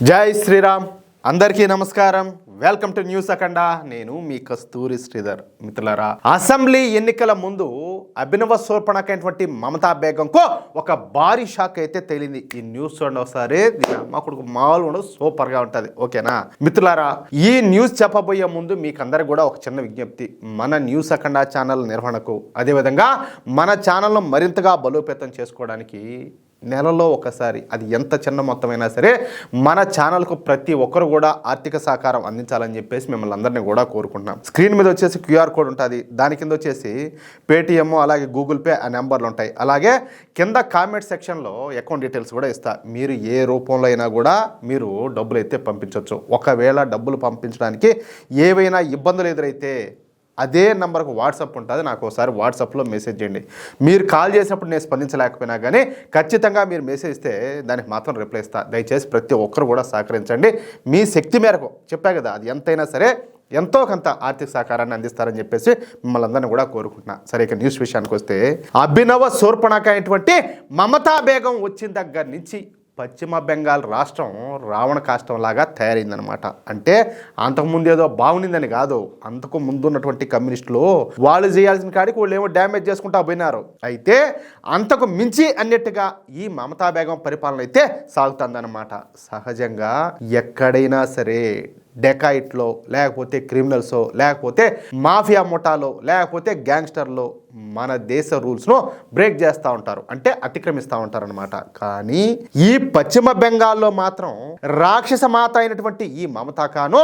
జై శ్రీరామ్. అందరికీ నమస్కారం. వెల్కమ్ టు న్యూస్ అఖండ. నేను మీ కస్తూరి శ్రీధర్. మిత్రులారా, అసెంబ్లీ ఎన్నికల ముందు అభినవ శూర్పణఖైనటువంటి మమతా బేగంకు ఒక భారీ షాక్ అయితే తేలింది. ఈ న్యూస్ చూడండి ఒకసారి. మా కొడుకు మామూలు ఉండదు, సూపర్గా ఉంటుంది. ఓకేనా మిత్రులారా, ఈ న్యూస్ చెప్పబోయే ముందు మీకు అందరికి కూడా ఒక చిన్న విజ్ఞప్తి. మన న్యూస్ అఖండ ఛానల్ నిర్వహణకు, అదేవిధంగా మన ఛానల్ను మరింతగా బలోపేతం చేసుకోవడానికి నెలలో ఒకసారి, అది ఎంత చిన్న మొత్తమైనా సరే, మన ఛానల్కు ప్రతి ఒక్కరు కూడా ఆర్థిక సహకారం అందించాలని చెప్పేసి మిమ్మల్ని అందరినీ కూడా కోరుకుంటున్నాం. స్క్రీన్ మీద వచ్చేసి క్యూఆర్ కోడ్ ఉంటుంది. దాని కింద వచ్చేసి పేటిఎం, అలాగే గూగుల్ పే ఆ నెంబర్లు ఉంటాయి. అలాగే కింద కామెంట్ సెక్షన్లో అకౌంట్ డీటెయిల్స్ కూడా ఇస్తా. మీరు ఏ రూపంలో అయినా కూడా మీరు డబ్బులు అయితే పంపించవచ్చు. ఒకవేళ డబ్బులు పంపించడానికి ఏవైనా ఇబ్బందులు ఎదురైతే అదే నెంబర్కు వాట్సాప్ ఉంటుంది. నాకు ఒకసారి వాట్సాప్లో మెసేజ్ చేయండి. మీరు కాల్ చేసినప్పుడు నేను స్పందించలేకపోయినా కానీ ఖచ్చితంగా మీరు మెసేజ్ ఇస్తే దానికి మాత్రం రిప్లై ఇస్తా. దయచేసి ప్రతి ఒక్కరు కూడా సహకరించండి. మీ శక్తి మేరకు, చెప్పా కదా, అది ఎంతైనా సరే ఎంతో కొంత ఆర్థిక సహకారాన్ని అందిస్తారని చెప్పేసి మిమ్మల్ని అందరినీ కూడా కోరుకుంటున్నా. సరే, ఇక న్యూస్ విషయానికి వస్తే, అభినవ శూర్పణఖైనటువంటి మమతా బేగం వచ్చిన దగ్గర నుంచి పశ్చిమ బెంగాల్ రాష్ట్రం రావణ కాష్టంలాగా తయారైందనమాట. అంటే అంతకుముందు ఏదో బాగుండిందని కాదు, అంతకు ముందు ఉన్నటువంటి కమ్యూనిస్టులు వాళ్ళు చేయాల్సిన కాడికి వాళ్ళు ఏమో డ్యామేజ్ చేసుకుంటా పోయినారు. అయితే అంతకు మించి అన్నట్టుగా ఈ మమతా బేగం పరిపాలన అయితే సాగుతుందన్నమాట. సహజంగా ఎక్కడైనా సరే డెకాయిట్లో, లేకపోతే క్రిమినల్సో, లేకపోతే మాఫియా ముఠాలో, లేకపోతే గ్యాంగ్స్టర్లో మన దేశ రూల్స్ను బ్రేక్ చేస్తూ ఉంటారు, అంటే అతిక్రమిస్తూ ఉంటారు అనమాట. కానీ ఈ పశ్చిమ బెంగాల్లో మాత్రం రాక్షస మాత అయినటువంటి ఈ మమతా ఖాను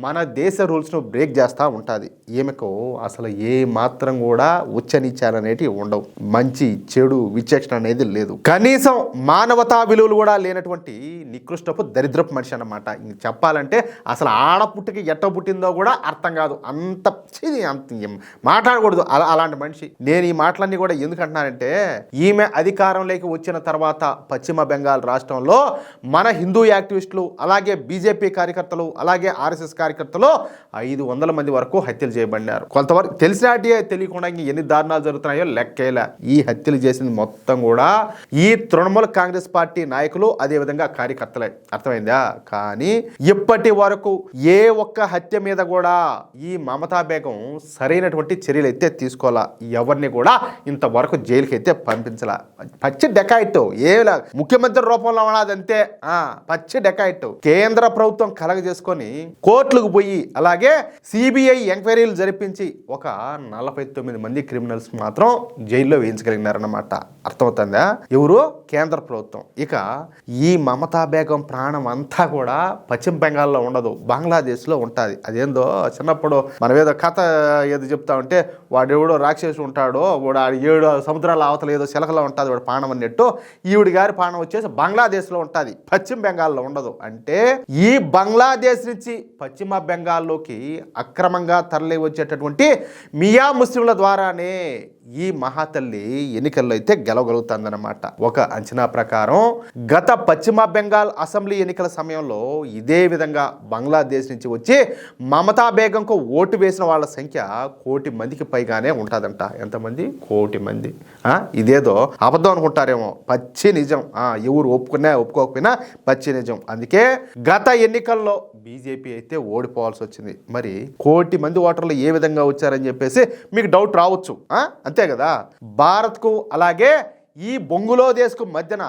మన దేశ రూల్స్ను బ్రేక్ చేస్తూ ఉంటుంది. ఈమెకు అసలు ఏ మాత్రం కూడా ఉచ్చనీచాలనేటివి ఉండవు. మంచి చెడు విచక్షణ అనేది లేదు. కనీసం మానవతా విలువలు కూడా లేనటువంటి నికృష్టపు దరిద్రపు మనిషి అన్నమాట. చెప్పాలంటే అసలు ఆడపుట్టికి ఎట్ట పుట్టిందో కూడా అర్థం కాదు. అంత మాట్లాడకూడదు అలాంటి మనిషి. నేను ఈ మాటలన్నీ కూడా ఎందుకంటున్నానంటే, ఈమె అధికారంలోకి వచ్చిన తర్వాత పశ్చిమ బెంగాల్ రాష్ట్రంలో మన హిందూ యాక్టివిస్టులు, అలాగే బీజేపీ కార్యకర్తలు, అలాగే ఆర్ఎస్ఎస్ కార్యకర్తలు 500 మంది వరకు హత్యలు చేయబడినారు. కొంతవరకు తెలిసినట్టే తెలియకుండా ఎన్ని దారుణాలు జరుగుతున్నాయో లెక్కేలా. ఈ హత్యలు చేసింది మొత్తం కూడా ఈ తృణమూల కాంగ్రెస్ పార్టీ నాయకులు, అదేవిధంగా కార్యకర్తలే. అర్థమైందా? కానీ ఇప్పటి వరకు ఏ ఒక్క హత్య మీద కూడా ఈ మమతా బేగం సరైనటువంటి చర్యలు అయితే తీసుకోవాలా. ఎవరిని కూడా ఇంతవరకు జైలుకి అయితే పంపించాల. పచ్చి డెకాయిట్, ఏలా ముఖ్యమంత్రి రూపంలో ఉన్నదంతే. పచ్చి డెకాయిట్ కేంద్ర ప్రభుత్వం కలగజేసుకొని కోర్టులకు పోయి, అలాగే సిబిఐ ఎంక్వైరీలు జరిపించి ఒక 49 మంది క్రిమినల్స్ మాత్రం జైల్లో వేయించగలిగినారన్నమాట. అర్థమవుతుందా? ఎవరు? కేంద్ర ప్రభుత్వం. ఇక ఈ మమతా బేగం ప్రాణం అంతా కూడా పశ్చిమ బెంగాల్లో ఉండదు, బంగ్లాదేశ్లో ఉంటుంది. అదేందో చిన్నప్పుడు మనం ఏదో కథ ఏదో చెప్తా ఉంటే, వాడు ఎవడో రాక్షసు ఉంటాడో, వాడు 7 సముద్రాల అవతల ఏదో శిలకలో ఉంటుంది వాడు ప్రాణం అన్నట్టు, ఈవిడి గారి ప్రాణం వచ్చేసి బంగ్లాదేశ్లో ఉంటుంది, పశ్చిమ బెంగాల్లో ఉండదు. అంటే ఈ బంగ్లాదేశ్ నుంచి పశ్చిమ బెంగాల్లోకి అక్రమంగా తరలి వచ్చేటటువంటి మియా ముస్లింల ద్వారానే ఈ మహాతల్లి ఎన్నికల్లో అయితే గెలవగలుగుతుందన్నమాట. ఒక అంచనా ప్రకారం గత పశ్చిమ బెంగాల్ అసెంబ్లీ ఎన్నికల సమయంలో ఇదే విధంగా బంగ్లాదేశ్ నుంచి వచ్చి మమతా బేగంకు ఓటు వేసిన వాళ్ళ సంఖ్య 1 కోటి మందికి పైగానే ఉంటుందంట. ఎంతమంది? 1 కోటి మంది. ఇదేదో అబద్ధం అనుకుంటారేమో, పచ్చి నిజం. ఎవరు ఒప్పుకున్నా ఒప్పుకోకపోయినా పచ్చి నిజం. అందుకే గత ఎన్నికల్లో బీజేపీ అయితే ఓడిపోవాల్సి వచ్చింది. మరి 1 కోటి మంది ఓటర్లు ఏ విధంగా వచ్చారని చెప్పేసి మీకు డౌట్ రావచ్చు. అంతే కదా. భారత్కు అలాగే ఈ బంగ్లాదేశ్కు మధ్యన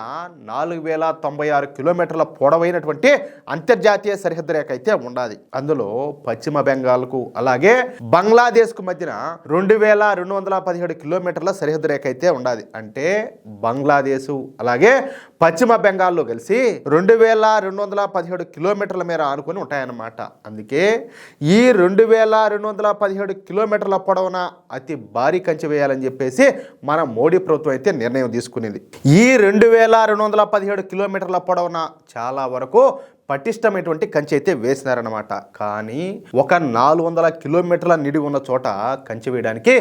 4096 కిలోమీటర్ల పొడవైనటువంటి అంతర్జాతీయ సరిహద్దు రేఖ అయితే ఉండాలి. అందులో పశ్చిమ బెంగాల్కు అలాగే బంగ్లాదేశ్కు మధ్యన 2217 కిలోమీటర్ల సరిహద్దు రేఖ అయితే ఉండాలి. అంటే బంగ్లాదేశ్ అలాగే పశ్చిమ బెంగాల్లో కలిసి 2217 కిలోమీటర్ల మేర ఆనుకొని ఉంటాయన్నమాట. అందుకే ఈ 2217 కిలోమీటర్ల పొడవున అతి భారీ కంచె వేయాలని చెప్పేసి మన మోడీ ప్రభుత్వం అయితే నిర్ణయం తీసుకునేది. ఈ 2217 కిలోమీటర్ల పొడవున చాలా వరకు పటిష్టమైనటువంటి కంచె అయితే వేసినారనమాట. కానీ ఒక 400 కిలోమీటర్ల నిడివి ఉన్న చోట కంచె వేయడానికి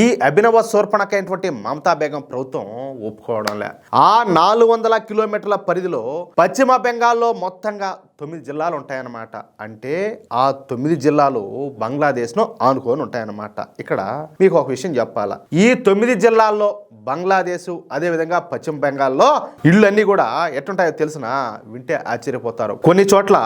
ఈ అభినవ శూర్పణఖైనటువంటి మమతా బేగం ప్రభుత్వం ఒప్పుకోవడంలే. ఆ 400 కిలోమీటర్ల పరిధిలో పశ్చిమ బెంగాల్లో మొత్తంగా 9 జిల్లాలు ఉంటాయన్నమాట. అంటే ఆ 9 జిల్లాలు బంగ్లాదేశ్ను ఆనుకొని ఉంటాయన్నమాట. ఇక్కడ మీకు ఒక విషయం చెప్పాలా, ఈ 9 జిల్లాల్లో బంగ్లాదేశ్ అదేవిధంగా పశ్చిమ బెంగాల్లో ఇళ్ళన్నీ కూడా ఎట్లుంటాయో తెలిసిన వింటే ఆశ్చర్యపోతారు. కొన్ని చోట్ల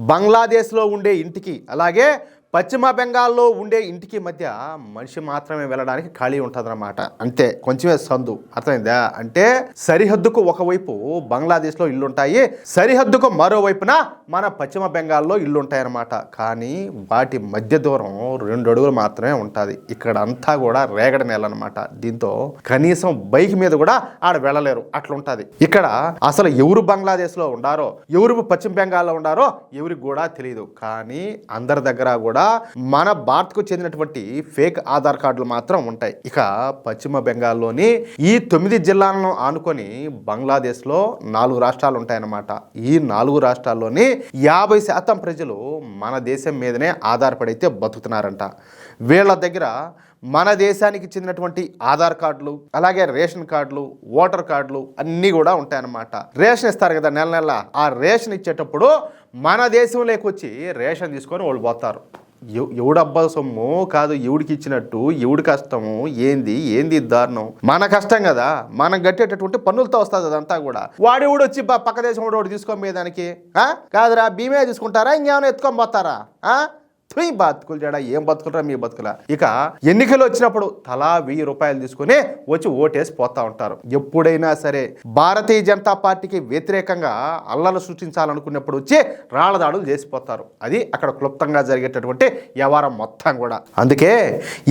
బంగ్లాదేశ్లో ఉండే ఇంటికి అలాగే పశ్చిమ బెంగాల్లో ఉండే ఇంటికి మధ్య మనిషి మాత్రమే వెళ్ళడానికి ఖాళీ ఉంటుందన్నమాట. అంతే, కొంచెమే సందు. అర్థమైందా? అంటే సరిహద్దుకు ఒకవైపు బంగ్లాదేశ్లో ఇల్లుంటాయి, సరిహద్దుకు మరోవైపున మన పశ్చిమ బెంగాల్లో ఇల్లుంటాయన్నమాట. కానీ వాటి మధ్య దూరం 2 అడుగులు మాత్రమే ఉంటుంది. ఇక్కడ అంతా కూడా రేగడి నేల అనమాట. దీంతో కనీసం బైక్ మీద కూడా ఆడ వెళ్ళలేరు, అట్లుంటుంది. ఇక్కడ అసలు ఎవరు బంగ్లాదేశ్లో ఉండారో, ఎవరు పశ్చిమ బెంగాల్లో ఉండారో ఎవరికి కూడా తెలియదు. కానీ అందరి దగ్గర కూడా మన భారత్కు చెందినటువంటి ఫేక్ ఆధార్ కార్డులు మాత్రం ఉంటాయి. ఇక పశ్చిమ బెంగాల్లోని ఈ 9 జిల్లాలను ఆనుకొని బంగ్లాదేశ్లో 4 రాష్ట్రాలు ఉంటాయన్నమాట. ఈ 4 రాష్ట్రాల్లోని 50% ప్రజలు మన దేశం మీదనే ఆధారపడైతే బతుకుతున్నారంట. వీళ్ళ దగ్గర మన దేశానికి చెందినటువంటి ఆధార్ కార్డులు అలాగే రేషన్ కార్డులు, ఓటర్ కార్డులు అన్నీ కూడా ఉంటాయన్నమాట. రేషన్ ఇస్తారు కదా నెల నెల, ఆ రేషన్ ఇచ్చేటప్పుడు మన దేశంలోకి వచ్చి రేషన్ తీసుకొని వాళ్ళు పోతారు. ఎవడబ్బా సొమ్ము కాదు, ఎవడికి ఇచ్చినట్టు, ఎవడి కష్టము ఏంది దారుణం. మన కష్టం కదా, మనం కట్టేటటువంటి పన్నులతో వస్తుంది అదంతా కూడా. వాడు వచ్చి పక్క దేశం వాడు తీసుకొని పోయేదానికి కాదురా, బీమే తీసుకుంటారా, ఇంకేమైనా ఎత్తుకొని పోతారా? బతుకులు చేయడా, ఏం బతుకులరా మీ బతుకుల. ఇక ఎన్నికలు వచ్చినప్పుడు తలా 1000 రూపాయలు తీసుకుని వచ్చి ఓటేసి పోతా ఉంటారు. ఎప్పుడైనా సరే భారతీయ జనతా పార్టీకి వ్యతిరేకంగా అల్లలు సృష్టించాలనుకున్నప్పుడు వచ్చి రాళ్లదాడులు చేసిపోతారు. అది అక్కడ క్లుప్తంగా జరిగేటటువంటి వ్యవహారం మొత్తం కూడా. అందుకే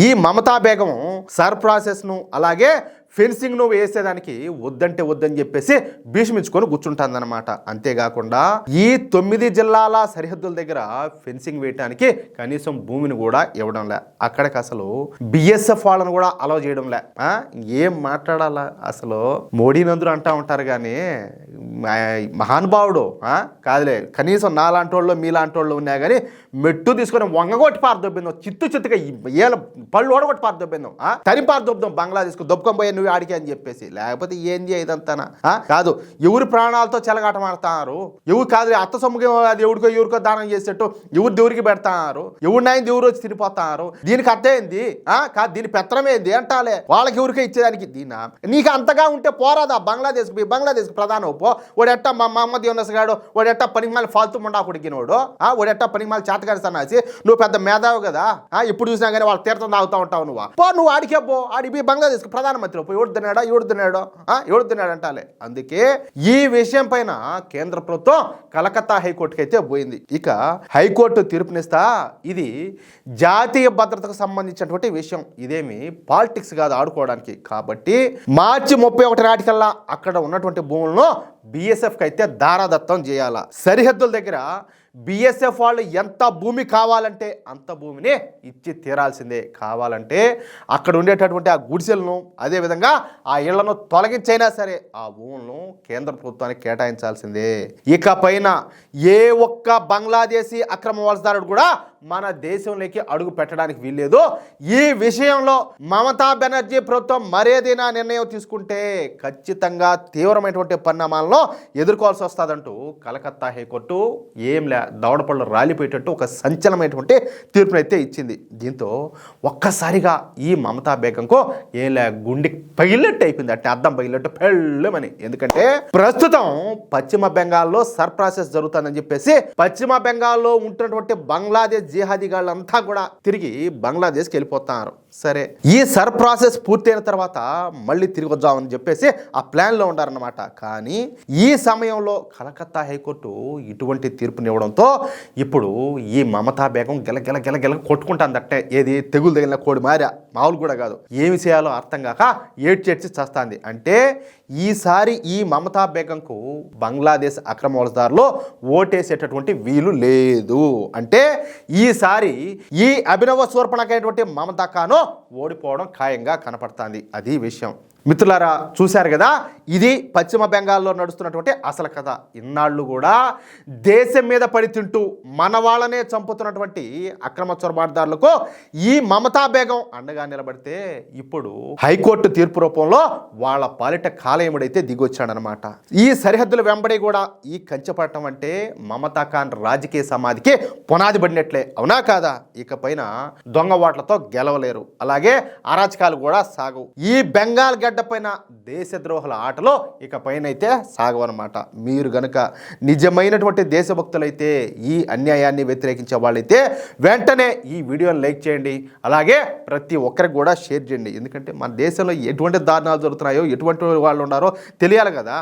ఈ మమతా బేగం సర్ప్రాసెస్ను అలాగే ఫెన్సింగ్ను వేసేదానికి వద్దని చెప్పేసి భీష్మించుకొని కూర్చుంటుందన్నమాట. అంతేకాకుండా ఈ 9 జిల్లాల సరిహద్దుల దగ్గర ఫెన్సింగ్ వేయడానికి కనీసం భూమిని కూడా ఇవ్వడంలే. అక్కడికి అసలు బిఎస్ఎఫ్ వాళ్ళను కూడా అలౌ చేయడంలే. ఏం మాట్లాడాలా అసలు? మోడీ నందులు అంటూ ఉంటారు కానీ మహానుభావుడు కాదులే. కనీసం నాలాంటి వాళ్ళు మీలాంటి వాళ్ళు ఉన్నా కానీ మెట్టు తీసుకొని వంగగొట్టి పారదొబ్బిందాం, చిత్తుగా ఏళ్ళ పళ్ళు ఓడగొట్టి పారదొబ్బిందాం, తని పారదొబ్బుదాం బంగ్లాదేశ్కు, దొబ్బకొని పోయే నువ్వు ఆడికి అని చెప్పేసి. లేకపోతే ఏంది ఇదంతా కాదు. ఎవరి ప్రాణాలతో చెలగాటం ఆడుతున్నారు, ఎవరు కాదు అత్త సొమ్ముకి అది ఎవరికో దానం చేసేట్టు ఎవరు దేవుడికి పెడతారు, ఎవరినాయని దేవుడు వచ్చి తిరిగిపోతున్నారు. దీనికి అర్థమైంది కాదు, దీని పెత్తనమేంది అంటాలే. వాళ్ళకి ఎవరికే ఇచ్చేదానికి దీనా? నీకు అంతగా ఉంటే పోరాదా బంగ్లాదేశ్కి ప్రధాన పో. వాడెట్టా మహమ్మద్ యూనస్ గాడు, వాడెట్టా పనికిమాలి ఫాల్తూ ముండా కొడికినోడు, వాడెట్టా పనికిమాలి చేతగారి సన్నాసి. నువ్వు పెద్ద మేధావు కదా, ఇప్పుడు చూసినా కానీ వాళ్ళు తీర్థం తాగుతూ ఉంటావు. నువ్వు ఆడికే పో, ఆడికి ప్రధానమంత్రి ప్రధానమంత్రి ఎవడు తిన్నాడు అంటాలే. అందుకే ఈ విషయం పైన కేంద్ర ప్రభుత్వం కలకత్తా హైకోర్టుకి అయితే పోయింది. ఇక హైకోర్టు తీర్పునిస్తా ఇది జాతీయ భద్రతకు సంబంధించినటువంటి విషయం, ఇదేమి పాలిటిక్స్ కాదు ఆడుకోవడానికి. కాబట్టి మార్చి 31 నాటికల్లా అక్కడ ఉన్నటువంటి భూములను బిఎస్ఎఫ్కి అయితే దారాదత్తం చేయాల. సరిహద్దుల దగ్గర బిఎస్ఎఫ్ వాళ్ళు ఎంత భూమి కావాలంటే అంత భూమిని ఇచ్చి తీరాల్సిందే. కావాలంటే అక్కడ ఉండేటటువంటి ఆ గుడిసెలను అదేవిధంగా ఆ ఇళ్లను తొలగించైనా సరే ఆ భూములను కేంద్ర ప్రభుత్వానికి కేటాయించాల్సిందే. ఇకపైన ఏ ఒక్క బంగ్లాదేశీ అక్రమ వలసదారుడు కూడా మన దేశంలోకి అడుగు పెట్టడానికి వీల్లేదు. ఈ విషయంలో మమతా బెనర్జీ ప్రభుత్వం మరేదైనా నిర్ణయం తీసుకుంటే ఖచ్చితంగా తీవ్రమైనటువంటి పరిణామాలను ఎదుర్కోవాల్సి వస్తుందంటూ కలకత్తా హైకోర్టు దవడపళ్ళు రాలిపోయేటట్టు ఒక సంచలనమైనటువంటి తీర్పునైతే ఇచ్చింది. దీంతో ఒక్కసారిగా ఈ మమతా బేగంకు గుండె పగిలినట్టు అయిపోయింది, అంటే అద్దం పగిలినట్టు పెళ్ళమని. ఎందుకంటే ప్రస్తుతం పశ్చిమ బెంగాల్లో సర్ప్రాసెస్ జరుగుతుందని చెప్పేసి పశ్చిమ బెంగాల్లో ఉంటున్నటువంటి బంగ్లాదేశ్ జిహాదీగాళ్ళంతా కూడా తిరిగి బంగ్లాదేశ్కి వెళ్ళిపోతున్నారు. సరే, ఈ సర్ప్రాసెస్ పూర్తయిన తర్వాత మళ్ళీ తిరిగి వద్దామని చెప్పేసి ఆ ప్లాన్లో ఉండారన్నమాట. కానీ ఈ సమయంలో కలకత్తా హైకోర్టు ఇటువంటి తీర్పునివ్వడంతో ఇప్పుడు ఈ మమతా బేగం గెల కొట్టుకుంటాందట్టే. ఏది తెగులు తగిలిన కోడి మారా, మామూలు కూడా కాదు. ఏమి చేయాలో అర్థం కాక ఏడ్చేడ్చి చేస్తుంది. అంటే ఈసారి ఈ మమతా బేగంకు బంగ్లాదేశ్ అక్రమ వలసదారులో ఓటేసేటటువంటి వీలు లేదు. అంటే ఈసారి ఈ అభినవ శూర్పణకైనటువంటి మమతా ఖాను ఓడిపోవడం ఖాయంగా కనపడుతుంది. అది విషయం. మిత్రులారా, చూశారు కదా, ఇది పశ్చిమ బెంగాల్లో నడుస్తున్నటువంటి అసలు కథ. ఇన్నాళ్ళు కూడా దేశం మీద పడి తింటూ మన వాళ్ళనే చంపుతున్నటువంటి అక్రమ చొరబాటుదారులకు ఈ మమతా బేగం అండగా నిలబడితే ఇప్పుడు హైకోర్టు తీర్పు రూపంలో వాళ్ళ పాలిట కాలయముడైతే దిగొచ్చాడనమాట. ఈ సరిహద్దుల వెంబడి కూడా ఈ కంచెపడటం అంటే మమతా ఖాన్ రాజకీయ సమాధికి పునాది పడినట్లే, అవునా కాదా? ఇకపైన దొంగ ఓట్లతో గెలవలేరు, అలాగే అరాచకాలు కూడా సాగవు. ఈ బెంగాల్ గడ్డ గడ్డపైన దేశద్రోహుల ఆటలో ఇక పైన అయితే సాగవన్నమాట. మీరు గనక నిజమైనటువంటి దేశభక్తులైతే, ఈ అన్యాయాన్ని వ్యతిరేకించే వాళ్ళైతే వెంటనే ఈ వీడియోని లైక్ చేయండి, అలాగే ప్రతి ఒక్కరికి కూడా షేర్ చేయండి. ఎందుకంటే మన దేశంలో ఎటువంటి దారుణాలు జరుగుతున్నాయో, ఎటువంటి వాళ్ళు ఉన్నారో తెలియాలి కదా.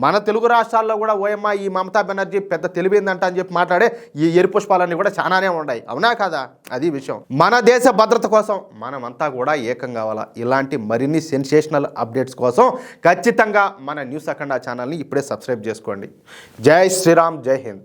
మన తెలుగు రాష్ట్రాల్లో కూడా ఓయమ్మ ఈ మమతా బెనర్జీ పెద్ద తెలివిందంట అని చెప్పి మాట్లాడే ఈ ఎరుపుష్పాలన్నీ కూడా చాలానే ఉన్నాయి, అవునా కదా? అది విషయం. మన దేశ భద్రత కోసం మనమంతా కూడా ఏకం కావాలా. ఇలాంటి మరిన్ని సెన్సేషనల్ అప్డేట్స్ కోసం ఖచ్చితంగా మన న్యూస్ అఖండ ఛానల్ని ఇప్పుడే సబ్స్క్రైబ్ చేసుకోండి. జై శ్రీరామ్, జై హింద్.